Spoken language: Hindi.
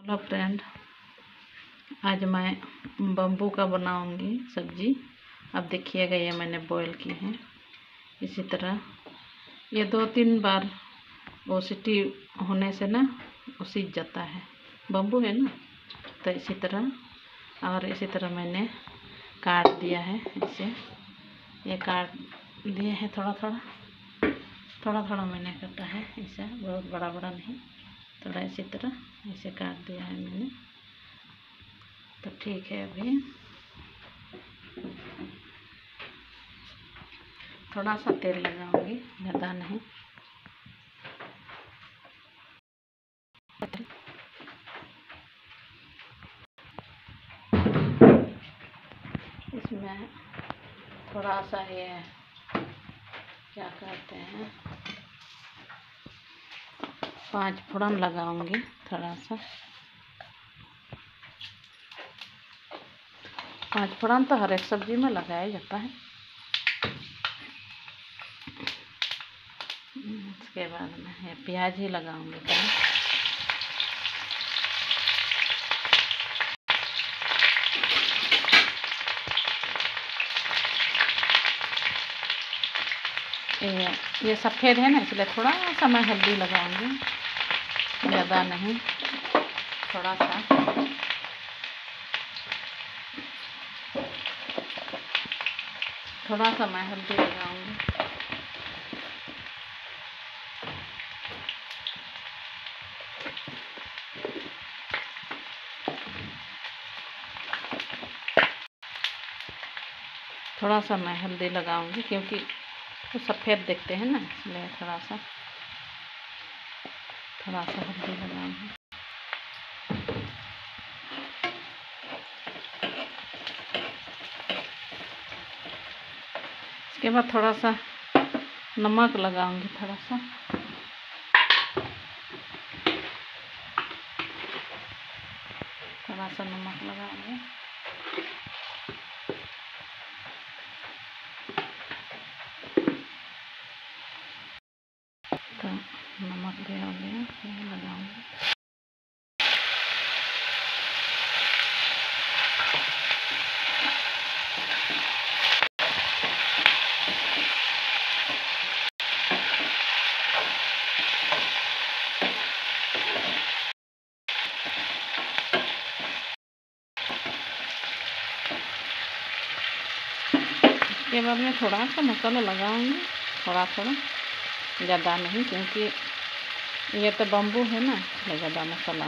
हेलो फ्रेंड, आज मैं बम्बू का बनाऊंगी सब्जी। अब देखिएगा, ये मैंने बॉईल की है। इसी तरह ये 2-3 बार वो सीटी होने से ना वो सीज जाता है। बम्बू है ना, तो इसी तरह मैंने काट दिया है। इसे ये काट लिए हैं, थोड़ा थोड़ा मैंने काटा है। इसे बहुत बड़ा बड़ा नहीं, थोड़ा इसी तरह इसे काट दिया है मैंने। तो ठीक है, अभी थोड़ा सा तेल लगाऊंगी, ज़्यादा नहीं। इसमें थोड़ा सा ये क्या कहते हैं, 5 फोड़न लगाऊंगी। थोड़ा सा 5 फोड़न तो हर एक सब्जी में लगाया जाता है। इसके बाद में ये प्याज ही लगाऊंगी पहले। ये सफ़ेद है ना, इसलिए थोड़ा सा मैं हल्दी लगाऊंगी, ज़्यादा नहीं, थोड़ा सा मैं हल्दी लगाऊंगी। थोड़ा सा मैं हल्दी लगाऊंगी क्योंकि वो सफ़ेद दिखते हैं ना, इसलिए थोड़ा सा हल्दी लगाऊंगी। इसके बाद थोड़ा सा नमक लगाऊंगी, थोड़ा सा नमक लगाऊंगी। तो नमक भी हो गया, ये लगाऊंगी। इसके बाद में थोड़ा सा मसाला लगाऊंगी, थोड़ा ज़्यादा नहीं, क्योंकि ये तो बम्बू है ना, इसलिए ज़्यादा मसाला